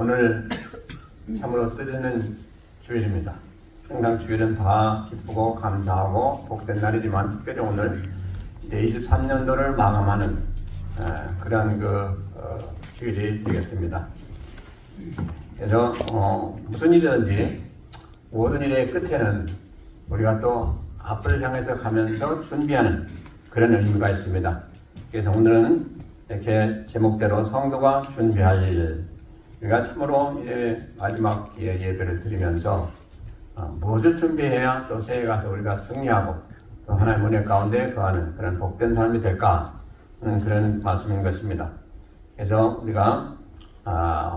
오늘 참으로 뜻있는 주일입니다. 항상 주일은 다 기쁘고 감사하고 복된 날이지만 특별히 오늘 이제 23년도를 마감하는 그런 주일이 되겠습니다. 그래서 무슨 일이든지 모든 일의 끝에는 우리가 또 앞을 향해서 가면서 준비하는 그런 의미가 있습니다. 그래서 오늘은 이렇게 제목대로 성도가 준비할 일, 우리가 참으로 마지막 예배를 드리면서 무엇을 준비해야 또 새해 가서 우리가 승리하고 또 하나님의 은혜 가운데 거하는 그런 복된 삶이 될까 하는 그런 말씀인 것입니다. 그래서 우리가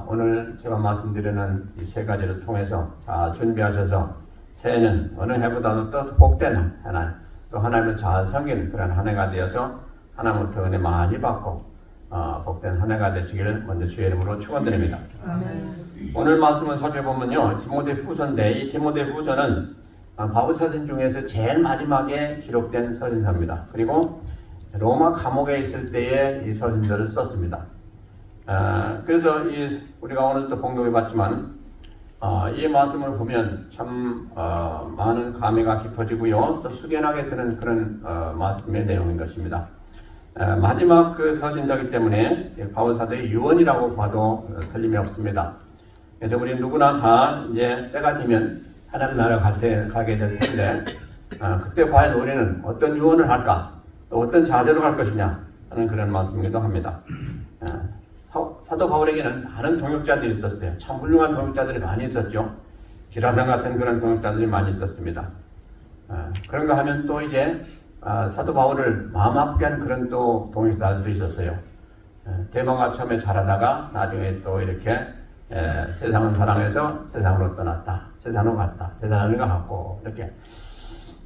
오늘 제가 말씀드리는 이 세 가지를 통해서 잘 준비하셔서 새해는 어느 해보다도 또 복된 하나님, 또 하나님을 잘 섬기는 그런 한 해가 되어서 하나님부터 은혜 많이 받고 복된 한 해가 되시기를 먼저 주의 이름으로 축원드립니다. 오늘 말씀을 살펴보면요, 디모데후서인데 이 디모데후서는 바울 서신 중에서 제일 마지막에 기록된 서신서입니다. 그리고 로마 감옥에 있을 때에 이 서신서를 썼습니다. 그래서 우리가 오늘 또 공독해봤지만 이 말씀을 보면 참 많은 감회가 깊어지고요, 또 숙연하게 드는 그런 말씀의 내용인 것입니다. 마지막 그 서신서이기 때문에 바울 사도의 유언이라고 봐도 틀림이 없습니다. 그래서 우리 누구나 다 이제 때가 되면 하나님 나라 가게 될 텐데 그때 과연 우리는 어떤 유언을 할까, 또 어떤 자세로 갈 것이냐 하는 그런 말씀이기도 합니다. 사도 바울에게는 많은 동역자들이 있었어요. 참 훌륭한 동역자들이 많이 있었죠. 기라상 같은 그런 동역자들이 많이 있었습니다. 그런가 하면 또 이제 사도 바울을 마음 아프게 하는 그런 또 동역자들도 있었어요. 대마가 처음에 잘하다가 나중에 또 이렇게 세상을 사랑해서 세상으로 떠났다, 세상으로 갔다, 세상으로 갔고, 이렇게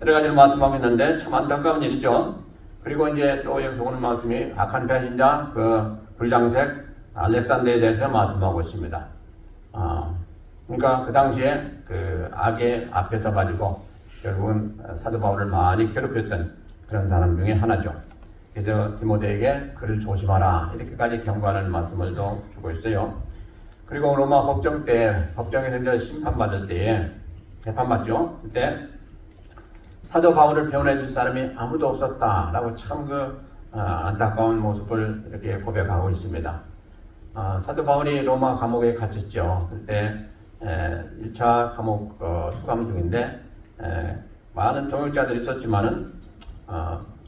여러 가지를 말씀하고 있는데 참 안타까운 일이죠. 그리고 이제 또 여기서 오늘 말씀이 악한 배신자 그 불장색 알렉산더에 대해서 말씀하고 있습니다. 그러니까 그 당시에 그 악의 앞에서 가지고 결국은 사도 바울을 많이 괴롭혔던 그런 사람 중에 하나죠. 그래서 디모데에게 그를 조심하라 이렇게까지 경고하는 말씀을 또 주고 있어요. 그리고 로마 법정에서 이제 심판받을 때에 재판받죠. 그때 사도 바울을 변호해 줄 사람이 아무도 없었다라고 참 안타까운 모습을 이렇게 고백하고 있습니다. 사도 바울이 로마 감옥에 갇혔죠. 그때 1차 감옥 수감 중인데 많은 동역자들이 있었지만은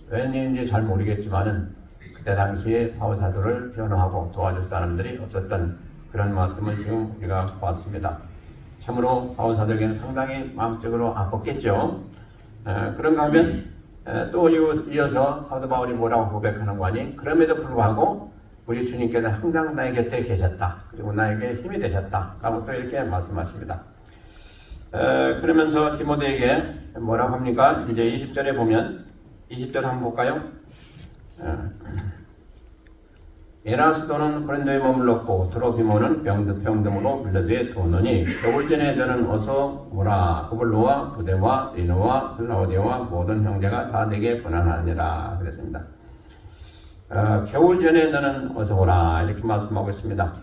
웬일인지 잘 모르겠지만은 그때 당시에 바울 사도를 변호하고 도와줄 사람들이 없었던 그런 말씀을 지금 우리가 보았습니다. 참으로 바울 사도에게는 상당히 마음적으로 아팠겠죠. 그런가 하면 또 이어서 사도 바울이 뭐라고 고백하는 거 아니? 그럼에도 불구하고 우리 주님께서 항상 나의 곁에 계셨다. 그리고 나에게 힘이 되셨다. 라고 또 이렇게 말씀하십니다. 그러면서 디모데에게 뭐라고 합니까? 이제 20절에 보면 20절 한번 볼까요? 에라스도는 고린도에 머물렀고 드로피모는 병듦으로 밀려드에 도노니 겨울전에 너는 어서 오라. 구블로와 부데와 리노와 클라우디오와 모든 형제가 다 내게 번안하니라. 그랬습니다. 겨울 전에 너는 어서 오라 이렇게 말씀하고 있습니다.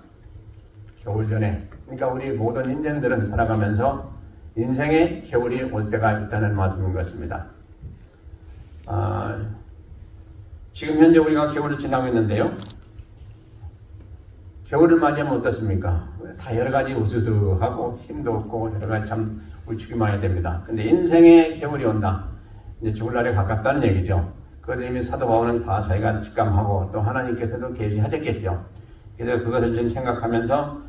겨울 전에, 그러니까 우리 모든 인생들은 살아가면서 인생의 겨울이 올 때가 있다는 말씀인 것입니다. 지금 현재 우리가 겨울을 지나고 있는데요. 겨울을 맞이하면 어떻습니까? 다 여러 가지 우수수하고 힘도 없고 여러 가지 참 우측이 많이 됩니다. 근데 인생의 겨울이 온다. 이제 죽을 날이 가깝다는 얘기죠. 그것을 이미 사도 바울은 다 자기가 직감하고 또 하나님께서도 계시하셨겠죠. 그래서 그것을 지금 생각하면서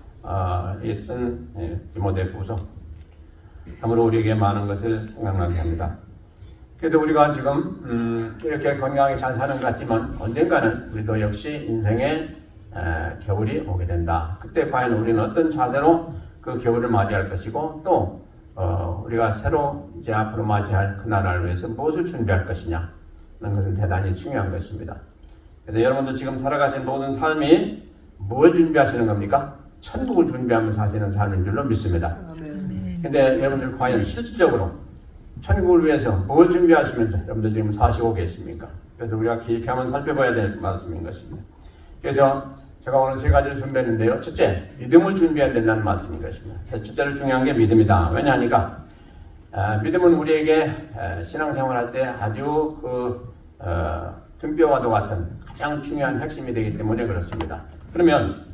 쓴 디모데후서 참으로 우리에게 많은 것을 생각나게 합니다. 그래서 우리가 지금 이렇게 건강하게 잘 사는 것 같지만 언젠가는 우리도 역시 인생의 겨울이 오게 된다. 그때 과연 우리는 어떤 자세로 그 겨울을 맞이할 것이고 또 우리가 새로 이제 앞으로 맞이할 그 나라를 위해서 무엇을 준비할 것이냐 하는 것은 대단히 중요한 것입니다. 그래서 여러분들 지금 살아가신 모든 삶이 무엇을 준비하시는 겁니까? 천국을 준비하면서 사시는 삶인 줄로 믿습니다. 근데 여러분들 과연 실질적으로 천국을 위해서 뭘 준비하시면서 여러분들 지금 사시고 계십니까? 그래서 우리가 깊이 한번 살펴봐야 될 말씀인 것입니다. 그래서 제가 오늘 세 가지를 준비했는데요. 첫째, 믿음을 준비해야 된다는 말씀인 것입니다. 첫째로 중요한 게 믿음이다. 왜냐하니까 믿음은 우리에게 신앙생활할 때 아주 등뼈와도 같은 가장 중요한 핵심이 되기 때문에 그렇습니다. 그러면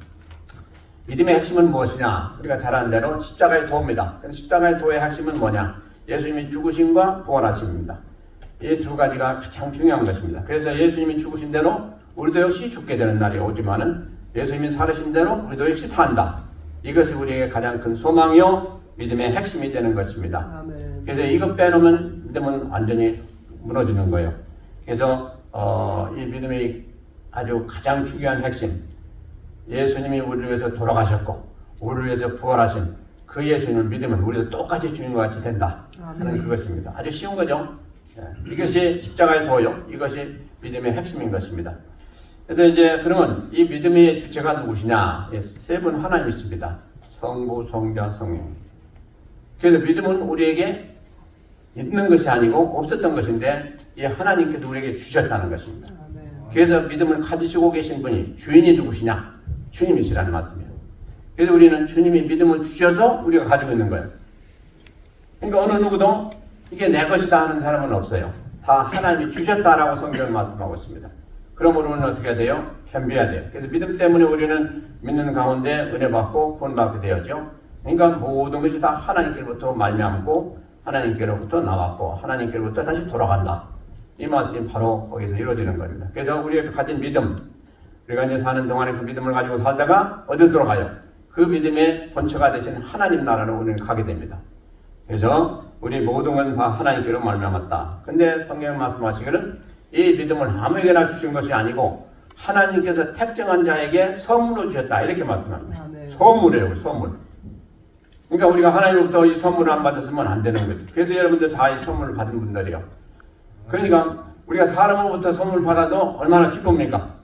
믿음의 핵심은 무엇이냐? 우리가 잘 아는 대로 십자가의 도입니다. 십자가의 도의 핵심은 뭐냐? 예수님이 죽으심과 부활하심입니다. 이 두 가지가 가장 중요한 것입니다. 그래서 예수님이 죽으신 대로 우리도 역시 죽게 되는 날이 오지만은 예수님이 살으신 대로 우리도 역시 산다. 이것이 우리에게 가장 큰 소망이요 믿음의 핵심이 되는 것입니다. 아멘. 그래서 이것 빼놓으면 믿음은 완전히 무너지는 거예요. 그래서 이 믿음이 아주 가장 중요한 핵심, 예수님이 우리를 위해서 돌아가셨고 우리를 위해서 부활하신 그 예수님을 믿으면 우리도 똑같이 주님과 같이 된다 하는 그것입니다. 아주 쉬운 거죠. 이것이 십자가의 도요. 이것이 믿음의 핵심인 것입니다. 그래서 이제 그러면 이 믿음의 주체가 누구시냐? 세 분 하나님이십니다. 성부, 성자, 성령. 그래서 믿음은 우리에게 있는 것이 아니고 없었던 것인데 이 하나님께서 우리에게 주셨다는 것입니다. 그래서 믿음을 가지시고 계신 분이 주인이 누구시냐? 주님이시라는 말씀이에요. 그래서 우리는 주님이 믿음을 주셔서 우리가 가지고 있는 거예요. 그러니까 어느 누구도 이게 내 것이다 하는 사람은 없어요. 다 하나님이 주셨다라고 성경을 말씀하고 있습니다. 그러므로 우리는 어떻게 해야 돼요? 겸비해야 돼요. 그래서 믿음 때문에 우리는 믿는 가운데 은혜 받고 구원받게 되었죠. 그러니까 모든 것이 다 하나님께로부터 말미암고 하나님께로부터 나왔고 하나님께로부터 다시 돌아간다. 이 말씀이 바로 거기서 이루어지는 겁니다. 그래서 우리가 가진 믿음, 우리가 이제 사는 동안에 그 믿음을 가지고 살다가 어디로 돌아가요? 그 믿음의 본처가 되신 하나님 나라로 우리는 가게 됩니다. 그래서 우리 모든 건 다 하나님께로 말미암았다. 근데 성경 말씀하시기를 이 믿음을 아무에게나 주신 것이 아니고 하나님께서 택정한 자에게 선물로 주셨다. 이렇게 말씀합니다. 선물이에요. 선물. 그러니까 우리가 하나님으로부터 이 선물을 안 받았으면 안 되는 거죠. 그래서 여러분들 다 이 선물을 받은 분들이요. 그러니까 우리가 사람으로부터 선물 받아도 얼마나 기쁩니까?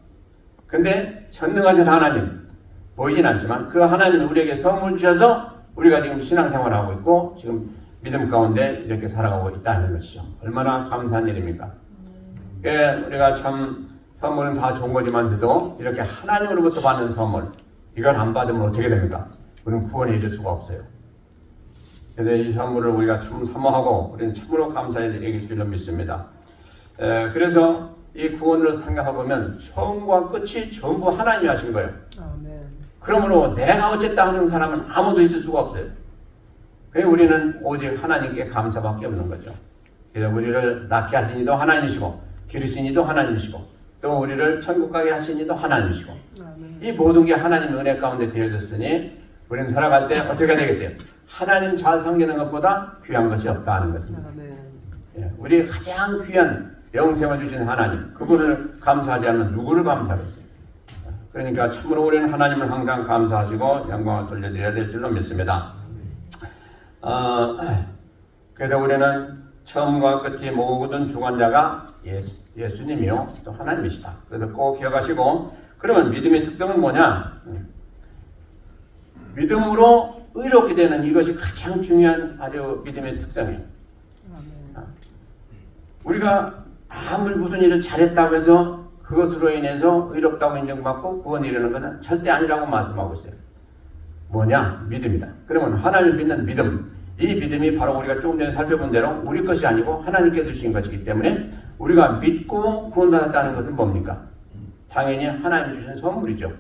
근데 전능하신 하나님, 보이진 않지만 그 하나님이 우리에게 선물 주셔서 우리가 지금 신앙생활을 하고 있고 지금 믿음 가운데 이렇게 살아가고 있다는 것이죠. 얼마나 감사한 일입니까? 우리가 참 선물은 다 좋은 거지만서도 이렇게 하나님으로부터 받는 선물, 이걸 안 받으면 어떻게 됩니까? 우리는 구원이 이룰 수가 없어요. 그래서 이 선물을 우리가 참 사모하고 우리는 참으로 감사해야 될 줄로 믿습니다. 그래서 이 구원을 생각해보면 처음과 끝이 전부 하나님이 하신 거예요. 아멘. 그러므로 내가 어쨌다 하는 사람은 아무도 있을 수가 없어요. 그래서 우리는 오직 하나님께 감사밖에 없는 거죠. 그래서 우리를 낳게 하신 이도 하나님이시고 기르신 이도 하나님이시고 또 우리를 천국 가게 하신 이도 하나님이시고 아멘. 이 모든 게 하나님의 은혜 가운데 되어졌으니 우리는 살아갈 때 어떻게 되겠어요? 하나님 잘 섬기는 것보다 귀한 것이 없다 하는 것입니다. 아멘. 우리 가장 귀한 영생을 주신 하나님, 그분을 감사하지 않으면 누구를 감사하겠어요? 그러니까 참으로 우리는 하나님을 항상 감사하시고 영광을 돌려드려야 될 줄로 믿습니다. 그래서 우리는 처음과 끝이 모든 주관자가 예수님이요 또 하나님이시다. 그래서 꼭 기억하시고, 그러면 믿음의 특성은 뭐냐? 믿음으로 의롭게 되는 이것이 가장 중요한 아주 믿음의 특성이에요. 우리가 아무리 무슨 일을 잘했다고 해서 그것으로 인해서 의롭다고 인정받고 구원이 이르는 것은 절대 아니라고 말씀하고 있어요. 뭐냐? 믿음이다. 그러면 하나님을 믿는 믿음, 이 믿음이 바로 우리가 조금 전에 살펴본 대로 우리 것이 아니고 하나님께 주신 것이기 때문에 우리가 믿고 구원받았다는 것은 뭡니까? 당연히 하나님이 주신 선물이죠.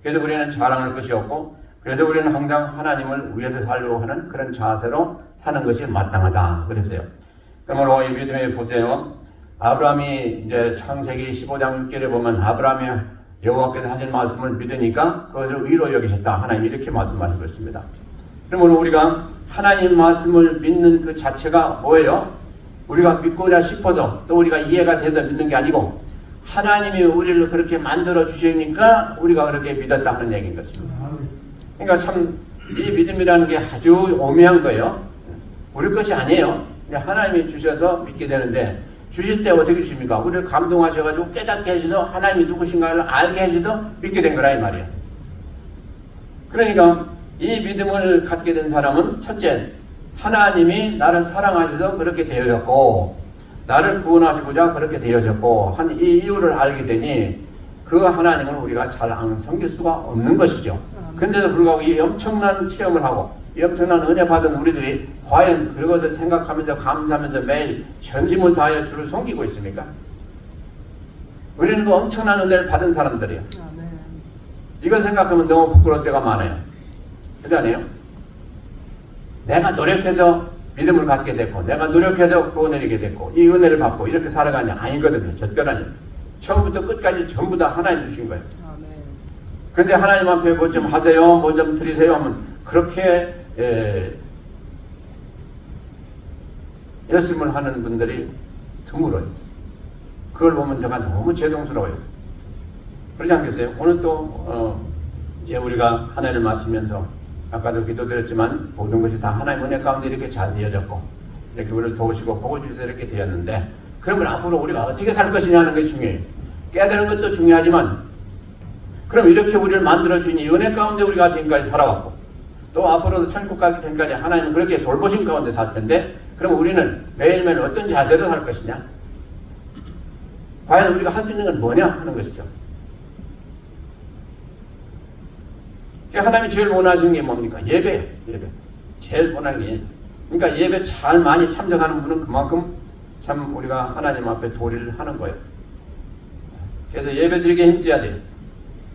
그래서 우리는 자랑할 것이 없고, 그래서 우리는 항상 하나님을 위해서 살려고 하는 그런 자세로 사는 것이 마땅하다 그랬어요. 그러므로 이 믿음에 보세요. 아브라함이 이제 창세기 15장 6절에 보면 아브라함이 여호와께서 하신 말씀을 믿으니까 그것을 의로 여기셨다. 하나님이 이렇게 말씀하시고 있습니다. 그러므로 우리가 하나님 말씀을 믿는 그 자체가 뭐예요? 우리가 믿고자 싶어서 또 우리가 이해가 돼서 믿는 게 아니고 하나님이 우리를 그렇게 만들어 주시니까 우리가 그렇게 믿었다 하는 얘기인 것입니다. 그러니까 참 이 믿음이라는 게 아주 오묘한 거예요. 우리 것이 아니에요. 하나님이 주셔서 믿게 되는데, 주실 때 어떻게 주십니까? 우리를 감동하셔가지고 깨닫게 해주셔서 하나님이 누구신가를 알게 해주셔서 믿게 된 거라 이 말이에요. 그러니까 이 믿음을 갖게 된 사람은 첫째, 하나님이 나를 사랑하셔서 그렇게 되어졌고 나를 구원하시고자 그렇게 되어졌고 한 이 이유를 알게 되니 그 하나님을 우리가 잘 안 섬길 수가 없는 것이죠. 그런데도 불구하고 이 엄청난 체험을 하고 이 엄청난 은혜 받은 우리들이 과연 그것을 생각하면서 감사하면서 매일 전심을 다하여 주를 섬기고 있습니까? 우리는 그 엄청난 은혜를 받은 사람들이에요. 이걸 생각하면 너무 부끄러울 때가 많아요. 그렇지 않아요? 내가 노력해서 믿음을 갖게 됐고 내가 노력해서 구원을 이게 됐고 이 은혜를 받고 이렇게 살아가냐? 아니거든요. 절대로 아니에요. 처음부터 끝까지 전부 다 하나님 주신 거예요. 그런데 하나님 앞에 뭐 좀 하세요, 뭐 좀 드리세요 하면 그렇게 열심을 하는 분들이 드물어요. 그걸 보면 제가 너무 죄송스러워요. 그렇지 않겠어요? 오늘 또 이제 우리가 한 해를 마치면서 아까도 기도드렸지만 모든 것이 다 하나님 은혜 가운데 이렇게 잘 되어졌고 이렇게 우리를 도우시고 복을 주셔서 이렇게 되었는데 그러면 앞으로 우리가 어떻게 살 것이냐 하는 것이 중요해요. 깨달은 것도 중요하지만 그럼 이렇게 우리를 만들어주신 이 은혜 가운데 우리가 지금까지 살아왔고 또 앞으로도 천국 가기 전까지 하나님은 그렇게 돌보신 가운데 살 텐데 그럼 우리는 매일매일 어떤 자세로 살 것이냐? 과연 우리가 할 수 있는 건 뭐냐 하는 것이죠. 하나님이 제일 원하시는 게 뭡니까? 예배예요. 예배. 제일 원하는 게 그러니까 예배 잘 많이 참석하는 분은 그만큼 참 우리가 하나님 앞에 도리를 하는 거예요. 그래서 예배 드리게 힘써야 돼요.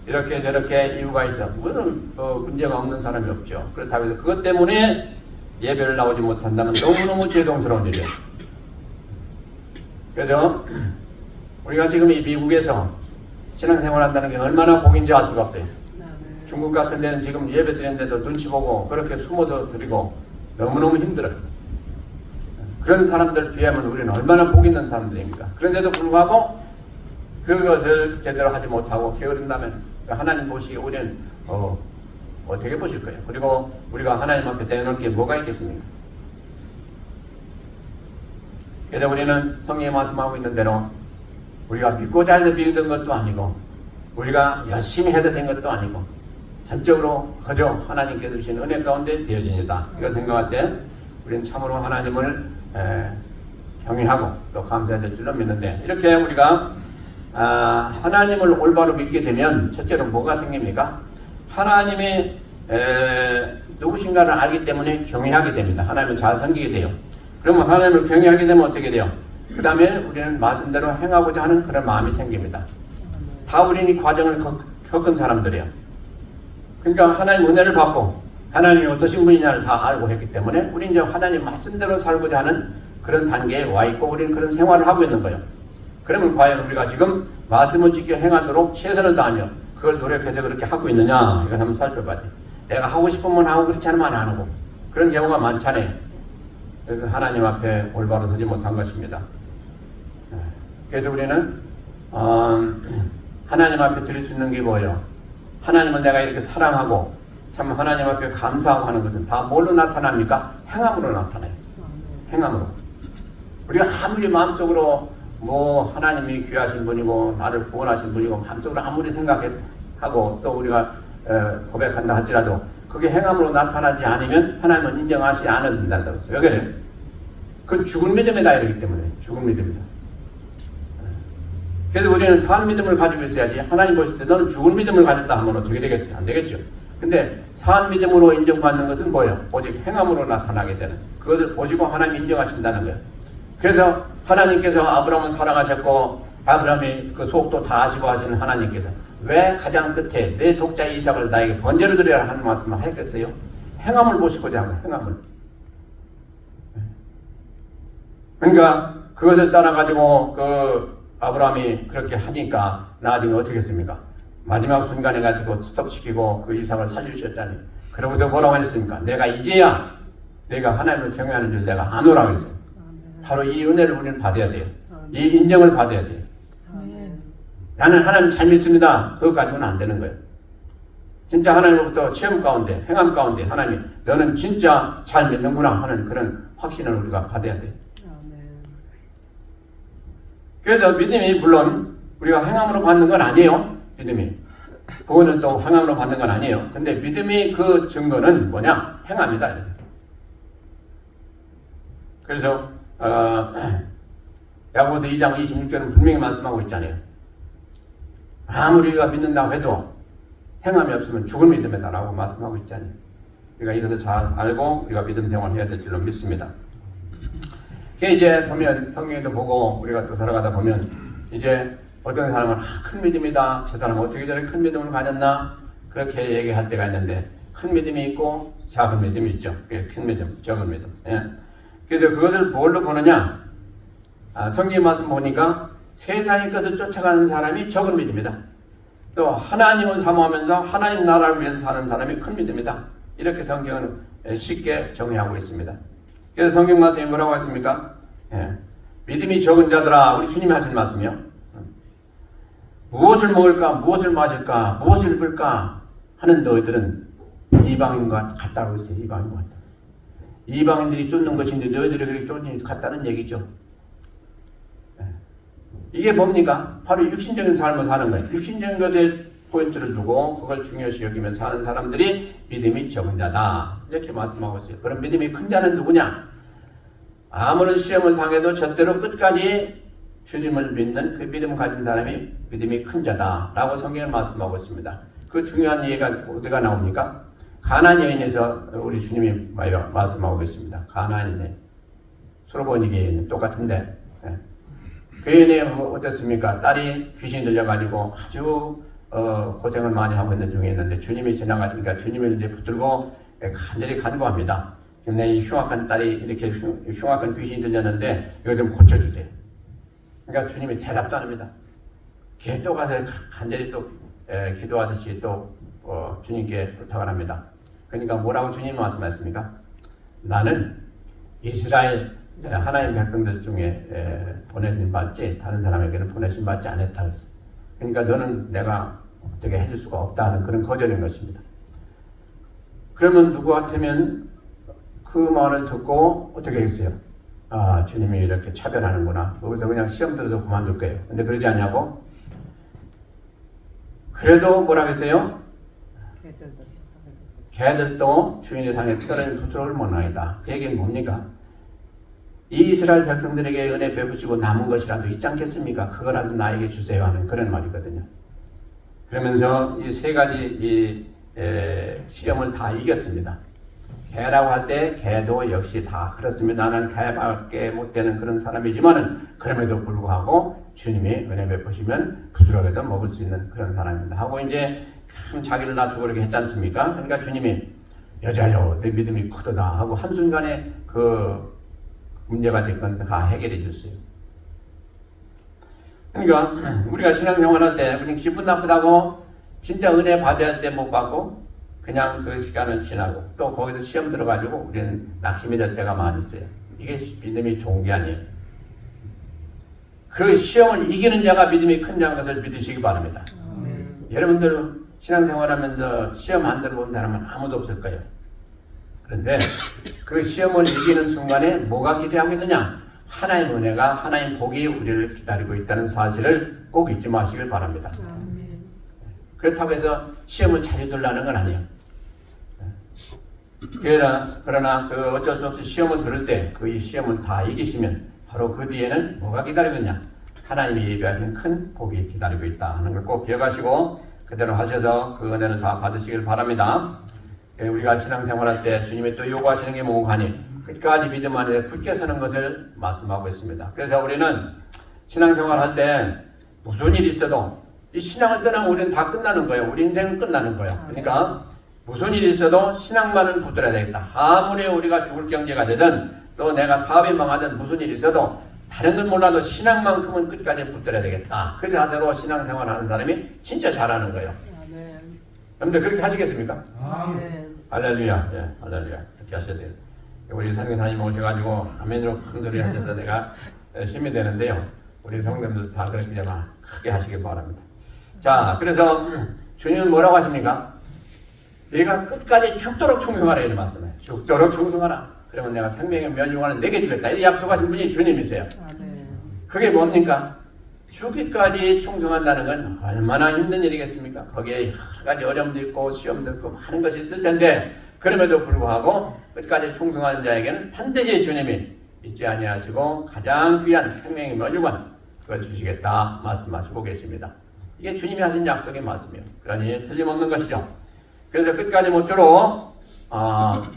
이렇게 저렇게 이유가 있죠. 무슨 문제가 없는 사람이 없죠. 그렇다고 해서 그것 때문에 예배를 나오지 못한다면 너무너무 죄송스러운 일이에요. 그래서 우리가 지금 이 미국에서 신앙생활 한다는 게 얼마나 복인지 알 수가 없어요. 중국 같은 데는 지금 예배 드리는데도 눈치 보고 그렇게 숨어서 드리고 너무너무 힘들어요. 그런 사람들 비하면 우리는 얼마나 복 있는 사람들입니까? 그런데도 불구하고 그것을 제대로 하지 못하고 게으른다면 하나님 보시기에 우리는 어떻게 보실 거예요? 그리고 우리가 하나님 앞에 내놓을 게 뭐가 있겠습니까? 그래서 우리는 성령이 말씀하고 있는 대로 우리가 믿고자 해서 믿은 것도 아니고 우리가 열심히 해서 된 것도 아니고 전적으로 그저 하나님께서 주신 은혜 가운데 되어집니다. 이걸 생각할 때 우리는 참으로 하나님을 경외하고 또 감사해야 될 줄로 믿는데 이렇게 우리가 하나님을 올바로 믿게 되면 첫째로 뭐가 생깁니까? 하나님이 누구신가를 알기 때문에 경외하게 됩니다. 하나님을 잘 섬기게 돼요. 그러면 하나님을 경외하게 되면 어떻게 돼요? 그 다음에 우리는 말씀대로 행하고자 하는 그런 마음이 생깁니다. 다 우리는 이 과정을 겪은 사람들이에요. 그러니까 하나님 은혜를 받고 하나님이 어떠신 분이냐를 다 알고 했기 때문에 우리는 이제 하나님 말씀대로 살고자 하는 그런 단계에 와 있고 우리는 그런 생활을 하고 있는 거예요. 그러면 과연 우리가 지금 말씀을 지켜 행하도록 최선을 다하며 그걸 노력해서 그렇게 하고 있느냐 이걸 한번 살펴봐야 돼요. 내가 하고 싶으면 하고 그렇지 않으면 안 하고 그런 경우가 많잖아요. 그래서 하나님 앞에 올바로 서지 못한 것입니다. 그래서 우리는 하나님 앞에 드릴 수 있는 게 뭐예요? 하나님을 내가 이렇게 사랑하고 참 하나님 앞에 감사하고 하는 것은 다 뭘로 나타납니까? 행함으로 나타나요. 행함으로. 우리가 아무리 마음속으로 뭐 하나님이 귀하신 분이고 나를 구원하신 분이고 마음속으로 아무리 생각하고 또 우리가 고백한다 할지라도 그게 행함으로 나타나지 않으면 하나님은 인정하지 않는다고 했어요. 왜 그래요? 그건 죽은 믿음이다 이러기 때문에 죽은 믿음이다. 그래서 우리는 산 믿음을 가지고 있어야지 하나님 보실 때 너는 죽은 믿음을 가졌다 하면 어떻게 되겠어요? 안 되겠죠. 근데 산 믿음으로 인정받는 것은 뭐예요? 오직 행함으로 나타나게 되는 그것을 보시고 하나님 인정하신다는 거예요. 그래서 하나님께서 아브라함을 사랑하셨고 아브라함이 그 속도 다 아시고 하시는 하나님께서 왜 가장 끝에 내 독자 이삭을 나에게 번제로 드리라 하는 말씀을 하셨겠어요? 행함을 보시고자 하는 행함을. 그러니까 그것을 따라가지고 그 아브라함이 그렇게 하니까 나중에 어떻게 했습니까? 마지막 순간에 가지고 스톱시키고 그 이삭을 살려주셨다니. 그러고서 뭐라고 하셨습니까? 내가 이제야 내가 하나님을 경외하는 줄 내가 아노라 그랬어요. 바로 이 은혜를 우리는 받아야 돼요. 이 인정을 받아야 돼요. 나는 하나님 잘 믿습니다. 그것 가지고는 안 되는 거예요. 진짜 하나님으로부터 체험 가운데 행함 가운데 하나님이 너는 진짜 잘 믿는구나 하는 그런 확신을 우리가 받아야 돼요. 그래서 믿음이 물론 우리가 행함으로 받는 건 아니에요. 믿음이. 구원은 또 행함으로 받는 건 아니에요. 근데 믿음이 그 증거는 뭐냐? 행함이다. 그래서 야고보서 2장 26절은 분명히 말씀하고 있잖아요. 아무리 우리가 믿는다고 해도 행함이 없으면 죽을 믿음이다라고 말씀하고 있잖아요. 우리가 이것을 잘 알고 우리가 믿음 생활을 해야 될 줄로 믿습니다. 이제 보면 성경에도 보고 우리가 또 살아가다 보면 이제 어떤 사람은 큰 믿음이다. 저 사람은 어떻게 저렇게 큰 믿음을 가졌나? 그렇게 얘기할 때가 있는데 큰 믿음이 있고 작은 믿음이 있죠. 큰 믿음, 적은 믿음. 예. 그래서 그것을 뭘로 보느냐? 성경 말씀 보니까 세상의 것을 쫓아가는 사람이 적은 믿음이다. 또 하나님을 사모하면서 하나님 나라를 위해서 사는 사람이 큰 믿음이다. 이렇게 성경은 쉽게 정의하고 있습니다. 그래서 성경 말씀이 뭐라고 했습니까? 예. 믿음이 적은 자들아, 우리 주님이 하신 말씀이요. 무엇을 먹을까, 무엇을 마실까, 무엇을 입을까 하는 너희들은 이방인과 같다고 했어요. 이방인과 같다. 이방인들이 쫓는 것인데 너희들이 그렇게 쫓는 같다는 얘기죠. 예. 이게 뭡니까? 바로 육신적인 삶을 사는 거예요. 육신적인 것에 포인트를 두고 그걸 중요시 여기면서 사는 사람들이 믿음이 적은 자다. 이렇게 말씀하고 있어요. 그럼 믿음이 큰 자는 누구냐? 아무런 시험을 당해도 절대로 끝까지 주님을 믿는 그 믿음을 가진 사람이 믿음이 큰 자다라고 성경을 말씀하고 있습니다. 그 중요한 얘기가 어디가 나옵니까? 가나안 여인에서 우리 주님이 말씀하고 있습니다. 가나안 여인, 수로보니게 똑같은데 그 여인이 어땠습니까? 딸이 귀신이 들려가지고 아주 고생을 많이 하고 있는 중에 있는데 주님이 지나가니까 주님을 이제 붙들고 간절히 간구합니다. 내 이 흉악한 딸이 이렇게 흉악한 귀신이 들렸는데 이거 좀 고쳐주세요. 그러니까 주님이 대답도 안 합니다. 걔 또 가서 간절히 또 기도하듯이 또 주님께 부탁을 합니다. 그러니까 뭐라고 주님이 말씀하셨습니까? 나는 이스라엘 하나님 백성들 중에 보내심 받지 다른 사람에게는 보내심 받지 않았다 그랬어요. 그러니까 너는 내가 어떻게 해줄 수가 없다는 그런 거절인 것입니다. 그러면 누구 같으면 그 말을 듣고 어떻게 했어요? 아, 주님이 이렇게 차별하는구나. 거기서 그냥 시험 들어도 그만둘 거예요. 근데 그러지 않냐고? 그래도 뭐라 했어요? 개들도 주인의 상에 털은 부스러울 모양이다. 그 얘기는 뭡니까? 이 이스라엘 백성들에게 은혜 베푸시고 남은 것이라도 있지 않겠습니까? 그거라도 나에게 주세요 하는 그런 말이거든요. 그러면서 이 세 가지 시험을 다 이겼습니다. 개라고 할 때 개도 역시 다 그렇습니다. 나는 개밖에 못 되는 그런 사람이지만은 그럼에도 불구하고 주님이 은혜 베푸시면 부드럽게도 먹을 수 있는 그런 사람입니다. 하고 이제 참 자기를 낮추고 그렇게 했지 않습니까? 그러니까 주님이 여자여 내 믿음이 크도다 하고 한순간에 그 문제가 됐건 다 해결해 줬어요. 그러니까 우리가 신앙생활할 때 그냥 기분 나쁘다고 진짜 은혜 받아야 할 때 못 받고 그냥 그 시간은 지나고 또 거기서 시험 들어가지고 우리는 낙심이 될 때가 많이 있어요. 이게 믿음이 좋은 게 아니에요. 그 시험을 이기는 자가 믿음이 큰 자인 것을 믿으시기 바랍니다. 여러분들 신앙생활하면서 시험 안 들어본 사람은 아무도 없을 거예요. 그런데 그 시험을 이기는 순간에 뭐가 기대하고 있느냐? 하나님 은혜가 하나님 복이 우리를 기다리고 있다는 사실을 꼭 잊지 마시길 바랍니다. 그렇다고 해서 시험을 자주 들라는 건 아니에요. 그러나 그 어쩔 수 없이 시험을 들을 때 그 시험을 다 이기시면 바로 그 뒤에는 뭐가 기다리고 있냐? 하나님이 예비하신 큰 복이 기다리고 있다 하는 걸 꼭 기억하시고 그대로 하셔서 그 은혜를 다 받으시길 바랍니다. 우리가 신앙생활할 때 주님이 또 요구하시는 게 뭐하니? 끝까지 믿음 안에 굳게 서는 것을 말씀하고 있습니다. 그래서 우리는 신앙생활할 때 무슨 일이 있어도 이 신앙을 떠나면 우리는 다 끝나는 거예요. 우리 인생은 끝나는 거예요. 그러니까 무슨 일이 있어도 신앙만은 붙들어야 되겠다. 아무리 우리가 죽을 경제가 되든 또 내가 사업이 망하든 무슨 일이 있어도 다른 건 몰라도 신앙만큼은 끝까지 붙들어야 되겠다. 그 자세로 신앙생활하는 사람이 진짜 잘하는 거예요. 여러분들 그렇게 하시겠습니까? 할렐루야. 예, 할렐루야. 그렇게 하셔야 돼요. 우리 성교사님 오셔가지고 아멘으로 큰 소리 하셔서 내가 힘이 되는데요. 우리 성도님들 다 그렇게 좀 크게 하시길 바랍니다. 자, 그래서 주님은 뭐라고 하십니까? 내가 끝까지 죽도록 충성하라 이런 말씀이에요. 죽도록 충성하라. 그러면 내가 생명의 면류관을 내게 주겠다. 이 약속하신 분이 주님이세요. 그게 뭡니까? 죽기까지 충성한다는 건 얼마나 힘든 일이겠습니까? 거기에 여러 가지 어려움도 있고 시험도 있고 많은 것이 있을 텐데 그럼에도 불구하고 끝까지 충성하는 자에게는 반드시 주님이 잊지 아니하시고 가장 귀한 생명의 면류관 그걸 주시겠다 말씀하시고 계십니다. 이게 주님이 하신 약속의 말씀이에요. 그러니 틀림없는 것이죠. 그래서 끝까지 모쪼록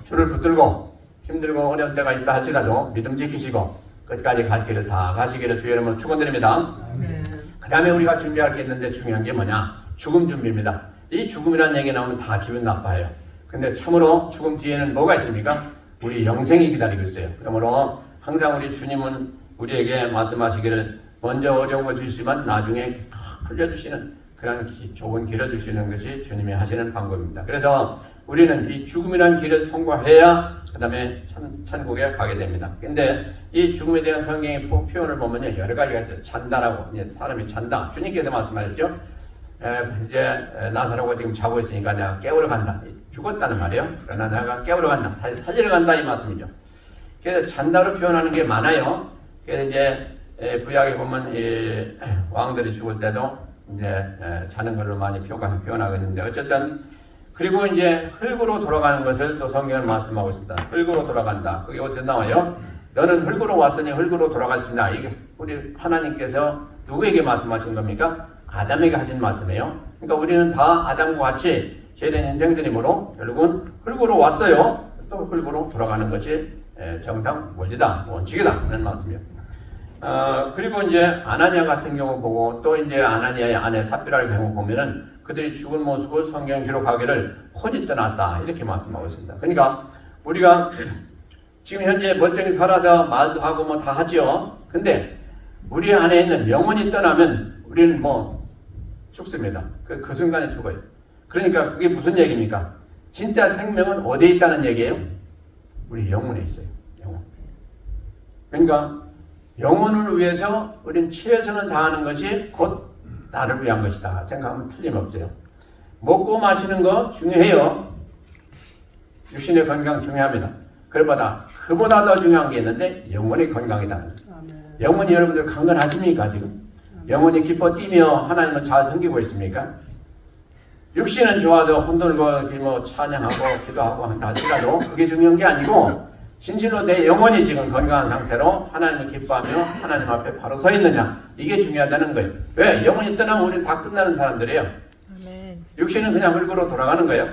줄을 붙들고 힘들고 어려운 때가 있다 할지라도 믿음 지키시고 끝까지 갈 길을 다 가시기를 주의 이름으로 축원드립니다. 그 다음에 우리가 준비할 게 있는데 중요한 게 뭐냐? 죽음 준비입니다. 이 죽음이라는 얘기 나오면 다 기분 나빠요. 근데 참으로 죽음 뒤에는 뭐가 있습니까? 우리 영생이 기다리고 있어요. 그러므로 항상 우리 주님은 우리에게 말씀하시기를 먼저 어려운 걸 주시지만 나중에 풀려주시는 그런 좋은 길을 주시는 것이 주님이 하시는 방법입니다. 그래서 우리는 이 죽음이라는 길을 통과해야 그 다음에 천국에 가게 됩니다. 근데 이 죽음에 대한 성경의 표현을 보면 여러 가지가 있어요. 잔다라고. 이제 사람이 잔다. 주님께서 말씀하셨죠. 이제 나사로가 지금 자고 있으니까 내가 깨우러 간다. 죽었다는 말이에요. 그러나 내가 깨우러 간다. 다시 살리러 간다 이 말씀이죠. 그래서 잔다로 표현하는 게 많아요. 그래서 이제 구약에 보면 이 왕들이 죽을 때도 이제 자는 걸로 많이 표현하고 있는데 어쨌든 그리고 이제 흙으로 돌아가는 것을 또 성경은 말씀하고 있습니다. 흙으로 돌아간다. 그게 어디서 나와요? 너는 흙으로 왔으니 흙으로 돌아갈지나. 이게 우리 하나님께서 누구에게 말씀하신 겁니까? 아담에게 하신 말씀이에요. 그러니까 우리는 다 아담과 같이 죄된 인생들이므로 결국은 흙으로 왔어요. 또 흙으로 돌아가는 것이 정상 원리다, 원칙이다 하는 말씀이에요. 그리고 이제 아나니아 같은 경우 보고 또 이제 아나니아의 아내 삽비라를 경우 보면은 그들이 죽은 모습을 성경 기록하기를 혼이 떠났다 이렇게 말씀하고 있습니다. 그러니까 우리가 지금 현재 멀쩡히 살아서 말도 하고 뭐 다 하죠. 근데 우리 안에 있는 영혼이 떠나면 우리는 뭐 죽습니다. 그 순간에 죽어요. 그러니까 그게 무슨 얘기입니까? 진짜 생명은 어디에 있다는 얘기예요? 우리 영혼에 있어요. 영혼. 그러니까 영혼을 위해서 우리는 최선을 다하는 것이 곧 나를 위한 것이다 생각하면 틀림없어요. 먹고 마시는 거 중요해요. 육신의 건강 중요합니다. 그보다 더 중요한 게 있는데 영혼의 건강이다. 영혼이 여러분들 강건하십니까 지금? 영혼이 기뻐 뛰며 하나님을 잘 섬기고 있습니까? 육신은 좋아도 혼돌고 뭐 찬양하고 기도하고 한다 할지라도 그게 중요한 게 아니고 진실로 내 영혼이 지금 건강한 상태로 하나님을 기뻐하며 하나님 앞에 바로 서 있느냐 이게 중요하다는 거예요. 왜? 영혼이 떠나면 우리는 다 끝나는 사람들이에요. 아멘. 육신은 그냥 흙으로 돌아가는 거예요.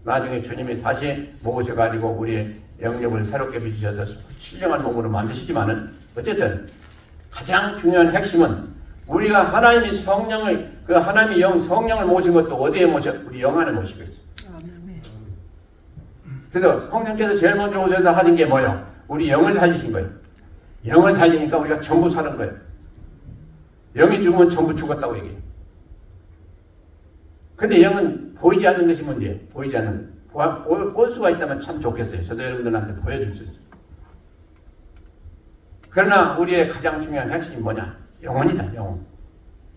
나중에 주님이 다시 모으셔가지고 우리의 영역을 새롭게 빚으셔서 신령한 몸으로 만드시지만은 어쨌든 가장 중요한 핵심은 우리가 하나님이 성령을 하나님이 성령을 모신 것도 어디에 모셔? 우리 영 안에 모시고 있어요. 그래서 성령께서 제일 먼저 오셔서 하신 게 뭐예요? 우리 영을 살리신 거예요. 영을 살리니까 우리가 전부 사는 거예요. 영이 죽으면 전부 죽었다고 얘기해요. 근데 영은 보이지 않는 것이 문제예요. 보이지 않는 볼 수가 있다면 참 좋겠어요. 저도 여러분들한테 보여줄 수 있어요. 그러나 우리의 가장 중요한 핵심이 뭐냐? 영혼이다. 영혼.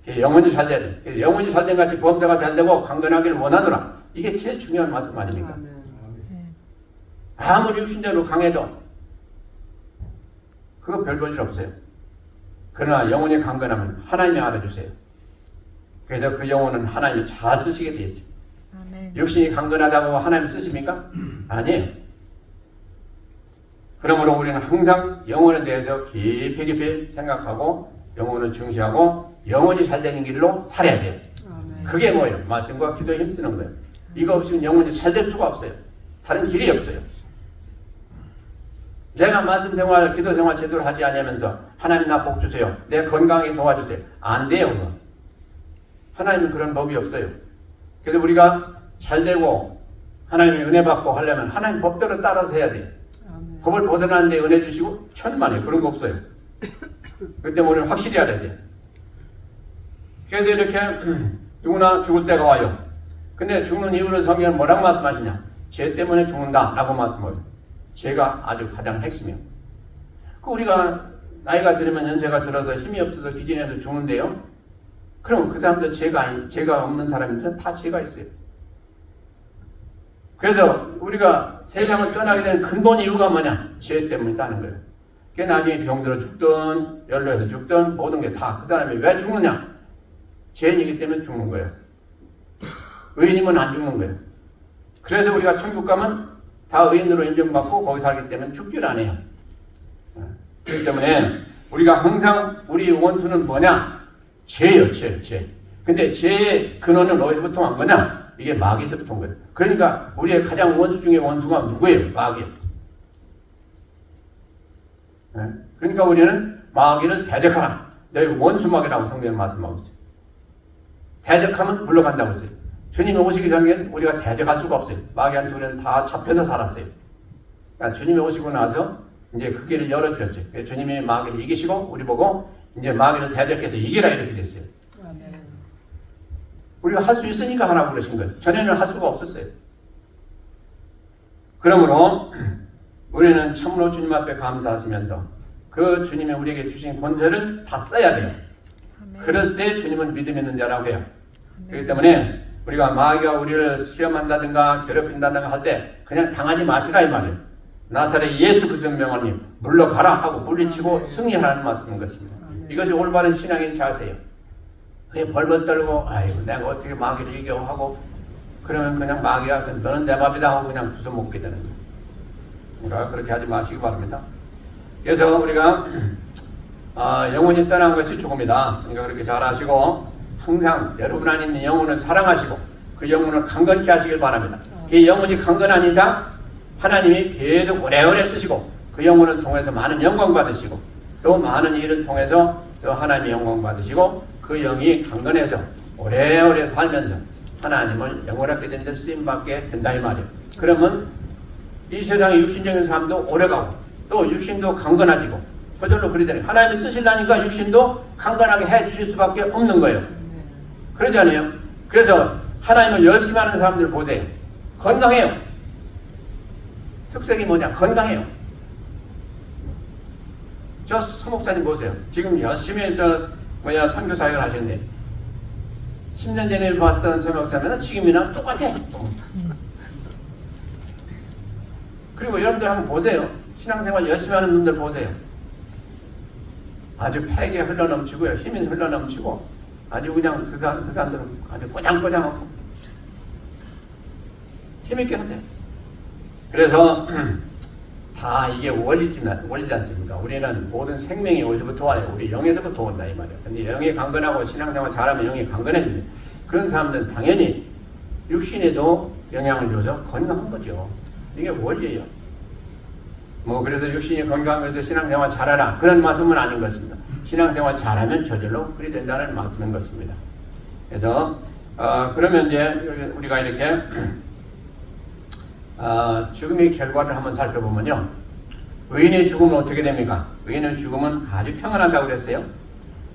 영혼이 잘 돼야 돼. 영혼이 잘 된 같이 범사가 잘 되고 강건하기를 원하노라. 이게 제일 중요한 말씀 아닙니까? 아무리 육신적으로 강해도 그거 별 볼 일 없어요. 그러나 영혼이 강건하면 하나님이 알아주세요. 그래서 그 영혼은 하나님이 잘 쓰시게 되어 있어요. 육신이 강건하다고 하나님 쓰십니까? 아니에요. 그러므로 우리는 항상 영혼에 대해서 깊이 생각하고 영혼을 중시하고 영혼이 잘 되는 길로 살아야 돼요. 그게 뭐예요? 말씀과 기도에 힘쓰는 거예요. 이거 없으면 영혼이 잘 될 수가 없어요. 다른 길이 없어요. 내가 말씀 생활, 기도 생활 제대로 하지 않으면서 하나님 나 복 주세요. 내 건강에 도와주세요. 안 돼요. 그건. 하나님은 그런 법이 없어요. 그래서 우리가 잘 되고 하나님의 은혜 받고 하려면 하나님 법대로 따라서 해야 돼요. 법을 벗어나는데 은혜 주시고 천만에 그런 거 없어요. 그렇기 때문에 우리는 확실히 알아야 돼요. 그래서 이렇게 누구나 죽을 때가 와요. 근데 죽는 이유는 성경은 뭐라고 말씀하시냐? 죄 때문에 죽는다 라고 말씀해요. 죄가 아주 가장 핵심이에요. 우리가 나이가 들으면 연세가 들어서 힘이 없어서 기진해서 죽는데요. 그럼 그 사람들 죄가 없는 사람들은 다 죄가 있어요. 그래서 우리가 세상을 떠나게 되는 근본 이유가 뭐냐? 죄 때문이다는 거예요. 그게 나중에 병들어 죽든 연로해서 죽든 모든 게 다 그 사람이 왜 죽느냐? 죄인이기 때문에 죽는 거예요. 의인이면 안 죽는 거예요. 그래서 우리가 천국 가면 다 의인으로 인정받고 거기 살기 때문에 죽질 않아요. 그렇기 때문에 우리가 항상 우리 원투는 뭐냐? 죄예요. 죄. 근데 제 근원은 어디서부터 온 거냐? 이게 마귀에서부터 온 거예요. 그러니까 우리의 가장 원수 중에 원수가 누구예요? 마귀예요. 네? 그러니까 우리는 마귀를 대적하라. 너희 원수 마귀라고 성경에 말씀하고 있어요. 대적하면 물러간다고 했어요. 주님이 오시기 전에는 우리가 대적할 수가 없어요. 마귀한테 우리는 다 잡혀서 살았어요. 그러니까 주님이 오시고 나서 이제 그 길을 열어주셨어요. 주님이 마귀를 이기시고 우리 보고 이제 마귀를 대적해서 이기라 이렇게 됐어요. 아멘. 우리가 할 수 있으니까 하라고 그러신 거예요. 전에는 할 수가 없었어요. 그러므로 우리는 참으로 주님 앞에 감사하시면서 그 주님이 우리에게 주신 권세를 다 써야 돼요. 아멘. 그럴 때 주님은 믿음 있는 자라고 해요. 아멘. 그렇기 때문에 우리가 마귀가 우리를 시험한다든가 괴롭힌다든가 할 때 그냥 당하지 마시라 이 말이에요. 나사렛 예수 그리스도 명하니 물러가라 하고 물리치고 승리하라는 말씀인 것입니다. 이것이 올바른 신앙인 자세예요. 그냥 벌벌 떨고 아이고 내가 어떻게 마귀를 이겨 하고 그러면 그냥 마귀가 너는 내 밥이다 하고 그냥 주워 먹게 되는 거예요. 우리가 그렇게 하지 마시기 바랍니다. 그래서 우리가 영혼이 떠난 것이 죽음이다. 그러니까 그렇게 잘 하시고 항상 여러분 안에 있는 영혼을 사랑하시고 그 영혼을 강건케 하시길 바랍니다. 그 영혼이 강건한 이상 하나님이 계속 오래오래 쓰시고 그 영혼을 통해서 많은 영광 받으시고 또 많은 일을 통해서 또 하나님의 영광 받으시고 그 영이 강건해서 오래오래 살면서 하나님을 영원하게 된 데 쓰임받게 된다 이 말이에요. 그러면 이 세상의 육신적인 삶도 오래가고 또 육신도 강건해지고 저절로 그리 되는 하나님이 쓰시려니까 육신도 강건하게 해주실 수밖에 없는 거예요. 그러잖아요. 그래서 하나님을 열심히 하는 사람들 보세요. 건강해요. 특색이 뭐냐? 건강해요. 저 서목사님 보세요. 지금 열심히 선교 사역을 하셨는데 10년 전에 봤던 서목사님은 지금이랑 똑같아. 그리고 여러분들 한번 보세요. 신앙생활 열심히 하는 분들 보세요. 아주 패기 흘러넘치고요. 힘이 흘러넘치고 아주 그냥 그 사람들은 아주 꼬장꼬장하고 힘있게 하세요. 그래서 다 이게 원리지 않습니까? 우리는 모든 생명이 어디서부터 와요? 우리 영에서부터 온다 이 말이에요. 근데 영이 강건하고 신앙생활 잘하면 영이 강건해집니다. 그런 사람들은 당연히 육신에도 영향을 줘서 건강한 거죠. 이게 원리예요. 그래서 육신이 건강해서 신앙생활 잘하라 그런 말씀은 아닌 것입니다. 신앙생활 잘하면 저절로 그리 된다는 말씀인 것입니다. 그래서 그러면 이제 우리가 이렇게 죽음의 결과를 한번 살펴보면요. 의인의 죽음은 어떻게 됩니까? 의인의 죽음은 아주 평안하다고 그랬어요.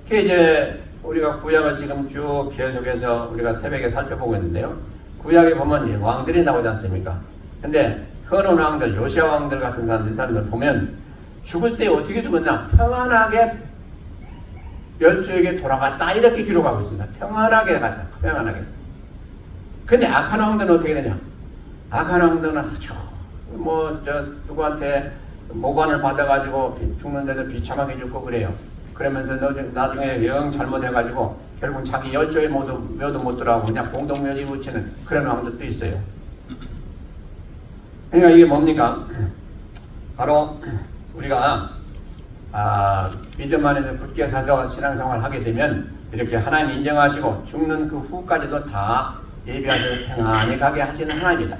그게 이제 우리가 구약을 지금 쭉 계속해서 우리가 새벽에 살펴보고 있는데요. 구약에 보면 왕들이 나오지 않습니까? 근데 선원 왕들, 요시아 왕들 같은 사람들 보면 죽을 때 어떻게 죽었나? 평안하게 열조에게 돌아갔다 이렇게 기록하고 있습니다. 평안하게 갔다. 평안하게. 근데 악한 왕들은 어떻게 되냐? 악한 왕들은 아주 누구한테 모관을 받아가지고 죽는데도 비참하게 죽고 그래요. 그러면서 나중에 영 잘못해가지고 결국 자기 열조에 묘도 못 들어가고 그냥 공동묘지 붙이는 그런 왕들도 있어요. 그러니까 이게 뭡니까? 바로 우리가 믿음 안에서 굳게 서서 신앙생활을 하게 되면 이렇게 하나님 인정하시고 죽는 그 후까지도 다 예비하셔서 평안히 가게 하시는 하나님이다.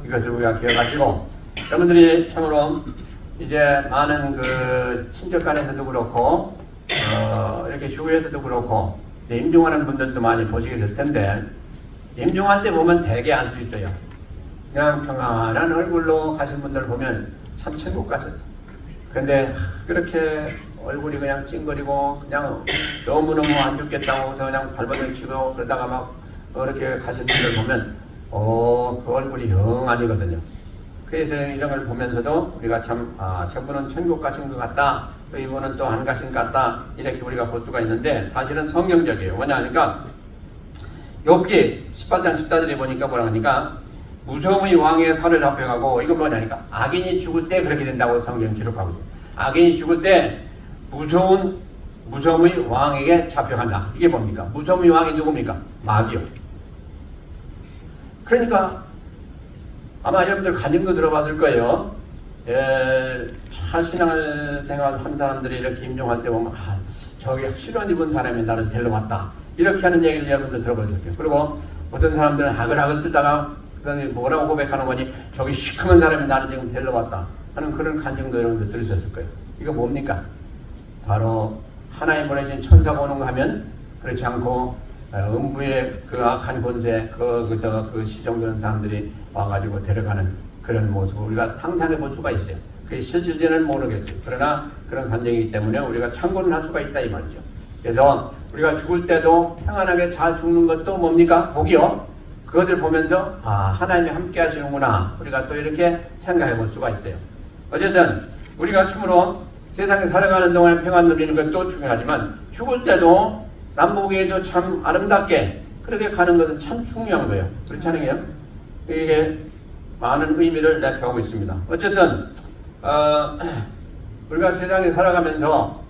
이것을 우리가 기억하시고 여러분들이 참으로 이제 많은 그 친척 간에서도 그렇고 이렇게 주위에서도 그렇고 임종하는 분들도 많이 보시게 될 텐데 임종할 때 보면 되게 알 수 있어요. 그냥 평안한 얼굴로 가신 분들 보면 참 천국 갔었죠. 그런데 그렇게 얼굴이 그냥 찡거리고 그냥 너무너무 안 죽겠다고 해서 그냥 발버둥 치고 그러다가 막 그렇게 가신 분들 보면 그 얼굴이 영 아니거든요. 그래서 이런 걸 보면서도 우리가 참 저분은 천국 가신 것 같다, 또 이분은 또 안 가신 것 같다 이렇게 우리가 볼 수가 있는데 사실은 성경적이에요. 뭐냐 하니까 욥기 18장 14절에 보니까 뭐라 하니까 무서움의 왕의 살을 잡혀가고 이거 뭐냐니까 악인이 죽을 때 그렇게 된다고 성경 기록하고 있어요. 악인이 죽을 때 무서움의 왕에게 잡혀간다. 이게 뭡니까? 무서움의 왕이 누굽니까? 마귀요. 그러니까 아마 여러분들 간증도 들어봤을 거예요. 신앙생활 한 사람들이 이렇게 임종할 때 보면 저기 실언 입은 사람이 나를 데려왔다. 이렇게 하는 얘기를 여러분들 들어보셨을 거예요. 그리고 어떤 사람들은 하글하글 쓰다가 그다음에 뭐라고 고백하는 거니, 저기 시커먼 사람이 나를 지금 데리러 왔다 하는 그런 간증도 여러분들 들으셨을 거예요. 이거 뭡니까? 바로 하나님 보내신 천사가 오는 거 하면 그렇지 않고 음부의 그 악한 권세, 그 시정되는 사람들이 와가지고 데려가는 그런 모습을 우리가 상상해 볼 수가 있어요. 그게 실질지는 모르겠어요. 그러나 그런 관정이기 때문에 우리가 참고는 할 수가 있다 이 말이죠. 그래서 우리가 죽을 때도 평안하게 잘 죽는 것도 뭡니까? 복이요. 그것을 보면서 하나님이 함께 하시는구나, 우리가 또 이렇게 생각해 볼 수가 있어요. 어쨌든 우리가 참으로 세상에 살아가는 동안 평안 누리는 것도 중요하지만 죽을 때도 남보기에도 참 아름답게 그렇게 가는 것은 참 중요한 거예요. 그렇지 않아요? 이게 많은 의미를 내포하고 있습니다. 어쨌든 우리가 세상에 살아가면서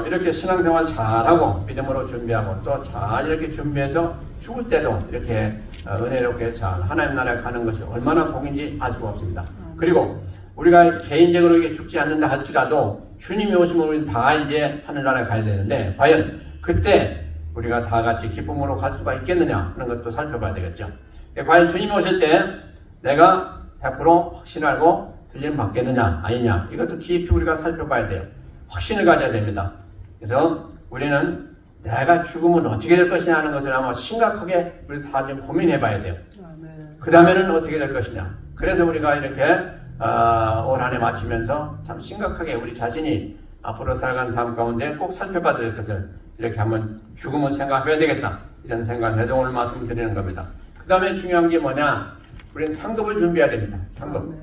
이렇게 신앙생활 잘하고 믿음으로 준비하고 또 잘 이렇게 준비해서 죽을 때도 이렇게 은혜롭게 잘 하나님 나라에 가는 것이 얼마나 복인지 알 수가 없습니다. 그리고 우리가 개인적으로 이게 죽지 않는다 할지라도 주님이 오시면 우리는 다 이제 하늘나라에 가야 되는데 과연 그때 우리가 다 같이 기쁨으로 갈 수가 있겠느냐 하는 것도 살펴봐야 되겠죠. 과연 주님이 오실 때 내가 100% 확신하고 들림 받겠느냐 아니냐, 이것도 깊이 우리가 살펴봐야 돼요. 확신을 가져야 됩니다. 그래서 우리는 내가 죽으면 어떻게 될 것이냐 하는 것을 아마 심각하게 우리 다 좀 고민해 봐야 돼요. 그 다음에는 어떻게 될 것이냐. 그래서 우리가 이렇게 올 한 해 마치면서 참 심각하게 우리 자신이 앞으로 살아가는 삶 가운데 꼭 살펴봐야 될 것을 이렇게 한번 죽음은 생각해야 되겠다, 이런 생각을 해서 오늘 말씀드리는 겁니다. 그 다음에 중요한 게 뭐냐, 우리는 상급을 준비해야 됩니다. 상급.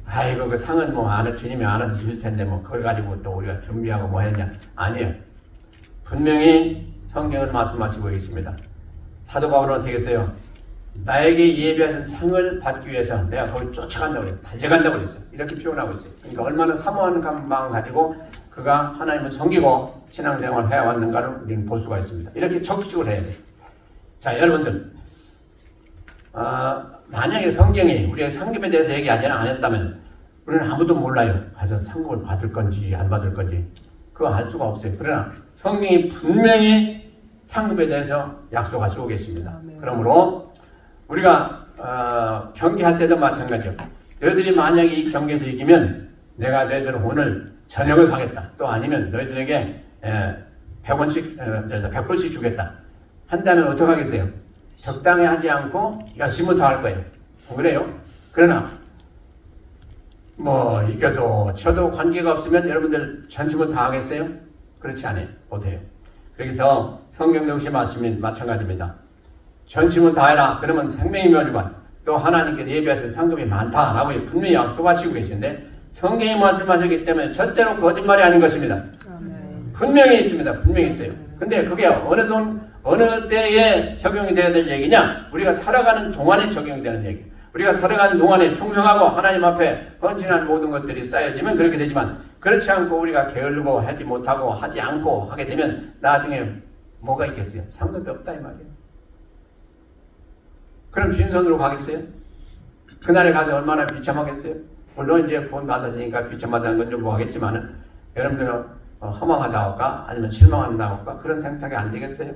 아이고 그 상은 뭐 주님이 알아서 주실 텐데 뭐 그걸 가지고 또 우리가 준비하고 뭐 했냐. 아니에요. 분명히 성경을 말씀하시고 있습니다. 사도 바울은 어떻게 했어요? 나에게 예비하신 상을 받기 위해서 내가 거기 쫓아간다고 그랬어요. 달려간다고 그랬어요. 이렇게 표현하고 있어요. 그러니까 얼마나 사모하는 마음을 가지고 그가 하나님을 섬기고 신앙생활을 해왔는가를 우리는 볼 수가 있습니다. 이렇게 적극적으로 해야 돼요. 자, 여러분들 만약에 성경이 우리의 상급에 대해서 얘기 안 했다면 우리는 아무도 몰라요. 가서 상급을 받을 건지 안 받을 건지 그거 알 수가 없어요. 그러나 성경이 분명히 상급에 대해서 약속하시고 계십니다. 그러므로 우리가 경기할 때도 마찬가지죠. 너희들이 만약에 이 경기에서 이기면 내가 너희들 오늘 저녁을 사겠다. 또 아니면 너희들에게 100불씩 주겠다. 한다면 어떻게 하겠어요? 적당히 하지 않고 열심히 더 할 거예요. 그래요? 그러나 뭐 이겨도 쳐도 관계가 없으면 여러분들 전심을 다 하겠어요? 그렇지 않아요. 못해요. 그래서 성경 역시 마찬가지입니다. 전심을 다해라. 그러면 생명이 멸류관, 또 하나님께서 예비하신 상급이 많다라고 분명히 약속하시고 계신데 성경이 말씀하셨기 때문에 절대로 거짓말이 아닌 것입니다. 분명히 있습니다. 분명히 있어요. 근데 그게 어느 때에 적용이 되어야 될 얘기냐? 우리가 살아가는 동안에 적용이 되는 얘기. 우리가 살아가는 동안에 충성하고 하나님 앞에 헌신한 모든 것들이 쌓여지면 그렇게 되지만 그렇지 않고 우리가 게을르고 하지 못하고 하지 않고 하게 되면 나중에 뭐가 있겠어요? 상급이 없다 이 말이에요. 그럼 빈손으로 가겠어요? 그날에 가서 얼마나 비참하겠어요? 물론 이제 구원 받았으니까 비참하다는 건 좀 뭐하겠지만은 여러분들은 허망하다 할까? 아니면 실망한다 할까? 그런 생각이 안 되겠어요?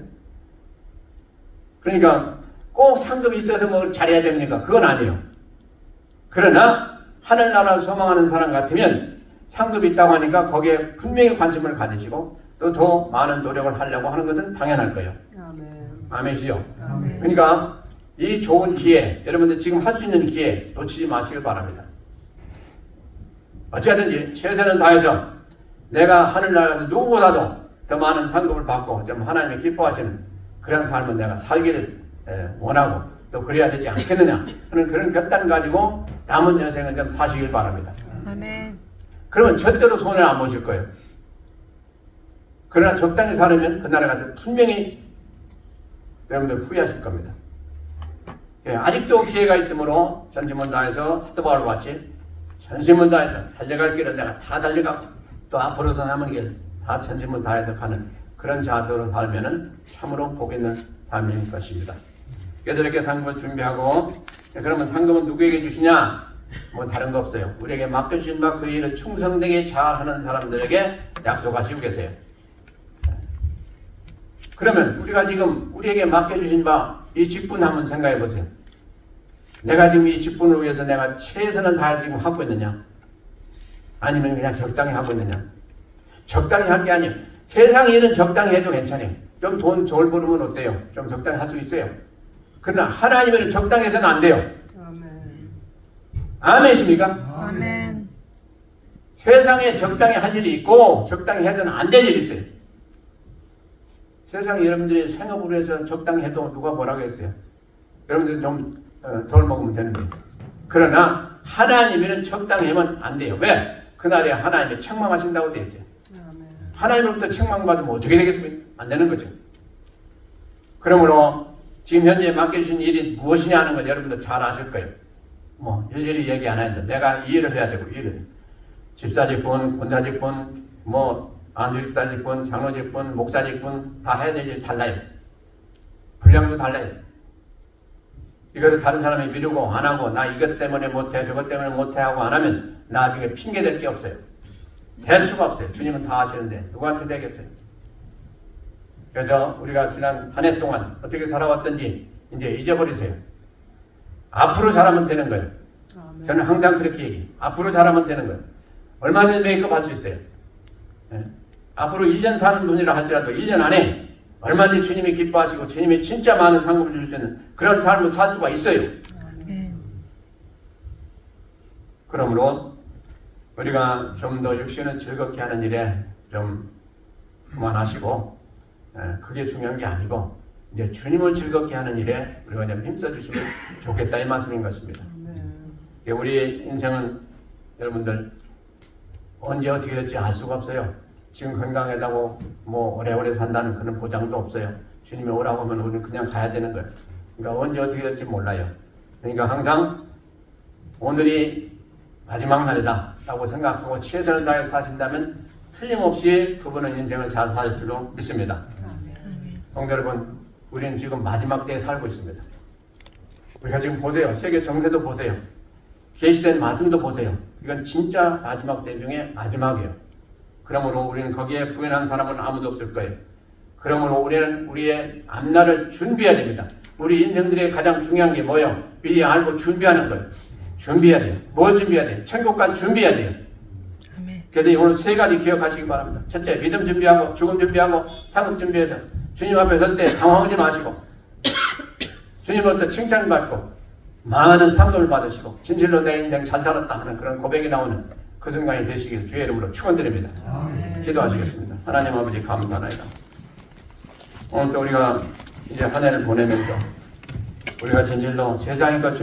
그러니까 꼭 상급이 있어서 뭐 잘해야 됩니까? 그건 아니에요. 그러나 하늘나라를 소망하는 사람 같으면 상급이 있다고 하니까 거기에 분명히 관심을 가지시고 또 더 많은 노력을 하려고 하는 것은 당연할 거예요. 아멘이죠? 그러니까 이 좋은 기회, 여러분들 지금 할 수 있는 기회 놓치지 마시길 바랍니다. 어찌하든지 최선을 다해서 내가 하늘나라에서 누구보다도 더 많은 상급을 받고 좀 하나님이 기뻐하시는 그런 삶을 내가 살기를 원하고 또 그래야 되지 않겠느냐 하는 그런 결단을 가지고 남은 여생을 좀 사시길 바랍니다. 아멘. 그러면 절대로 손해 안 보실 거예요. 그러나 적당히 살으면 그날에 가서 분명히 여러분들 후회하실 겁니다. 아직도 기회가 있으므로 전심을 다해서 사도 바울 같이 전심을 다해서 달려갈 길을 내가 다 달려가고 또 앞으로도 남은 길 다 전심을 다해서 가는 그런 자세로 살면은 참으로 복 있는 삶일 것입니다. 그래서 이렇게 상급을 준비하고 그러면 상급은 누구에게 주시냐? 뭐 다른 거 없어요. 우리에게 맡겨주신 바 그 일을 충성되게 잘하는 사람들에게 약속하시고 계세요. 그러면 우리가 지금 우리에게 맡겨주신 바 이 직분 한번 생각해 보세요. 내가 지금 이 직분을 위해서 내가 최선을 다해 지금 하고 있느냐? 아니면 그냥 적당히 하고 있느냐? 적당히 할 게 아니에요. 세상 일은 적당히 해도 괜찮아요. 좀 돈 절 벌으면 어때요? 좀 적당히 할 수 있어요. 그러나 하나님은 적당히 해서는 안 돼요. 아멘. 아멘이십니까? 아멘. 세상에 적당히 할 일이 있고 적당히 해서는 안 될 일이 있어요. 세상에 여러분들이 생업으로 해서 적당히 해도 누가 뭐라고 했어요? 여러분들 좀 덜 먹으면 되는 거예요. 그러나 하나님은 적당히 하면 안 돼요. 왜? 그날에 하나님이 책망하신다고 되어 있어요. 아멘. 하나님으로부터 책망받으면 어떻게 되겠습니까? 안 되는 거죠. 그러므로 지금 현재 맡겨주신 일이 무엇이냐 하는 걸 여러분들 잘 아실 거예요. 뭐 일일이 얘기 안 하는데 내가 이 일을 해야 되고 일을 집사직분, 권사직분, 뭐 안주집사직분, 장로직분, 목사직분 다 해야 될 일이 달라요. 분량도 달라요. 이것을 다른 사람이 미루고 안 하고 나 이것 때문에 못해 저것 때문에 못해 하고 안 하면 나중에 핑계 댈 게 없어요. 될 수가 없어요. 주님은 다 아시는데 누구한테 되겠어요? 그래서 우리가 지난 한 해 동안 어떻게 살아왔던지 이제 잊어버리세요. 앞으로 잘하면 되는 거예요. 아멘. 저는 항상 그렇게 얘기해요. 앞으로 잘하면 되는 거예요. 얼마든지 메이크업 할 수 있어요. 예. 앞으로 1년 사는 분이라 할지라도 1년 안에 얼마든지 주님이 기뻐하시고 주님이 진짜 많은 상급을 줄 수 있는 그런 삶을 살 수가 있어요. 아멘. 그러므로 우리가 좀 더 육신을 즐겁게 하는 일에 좀 그만하시고 그게 중요한 게 아니고 이제 주님을 즐겁게 하는 일에 우리가 좀 힘써주시면 좋겠다 이 말씀인 것입니다. 아멘. 우리 인생은 여러분들 언제 어떻게 될지 알 수가 없어요. 지금 건강하다고 뭐 오래오래 산다는 그런 보장도 없어요. 주님이 오라고 하면 우리는 그냥 가야 되는 거예요. 그러니까 언제 어떻게 될지 몰라요. 그러니까 항상 오늘이 마지막 날이다 라고 생각하고 최선을 다해 사신다면 틀림없이 그분은 인생을 잘 살 줄로 믿습니다. 아멘. 성도 여러분, 우리는 지금 마지막 때에 살고 있습니다. 우리가 지금 보세요. 세계 정세도 보세요. 계시된 말씀도 보세요. 이건 진짜 마지막 때 중에 마지막이에요. 그러므로 우리는 거기에 부인한 사람은 아무도 없을 거예요. 그러므로 우리는 우리의 앞날을 준비해야 됩니다. 우리 인생들의 가장 중요한 게 뭐예요? 미리 알고 준비하는 거예요. 준비해야 돼요. 뭘 준비해야 돼요? 천국 갈 준비해야 돼요. 아멘. 그래서 오늘 세 가지 기억하시기 바랍니다. 첫째, 믿음 준비하고 죽음 준비하고 상급 준비해서 주님 앞에 설 때 당황하지 마시고 주님으로부터 칭찬받고 많은 상급을 받으시고 진실로 내 인생 잘 살았다 하는 그런 고백이 나오는 그 순간이 되시길 주의 이름으로 축원드립니다. 기도하시겠습니다. 하나님 아버지 감사합니다. 오늘 또 우리가 이제 한 해를 보내면서 우리가 진실로 세상의 것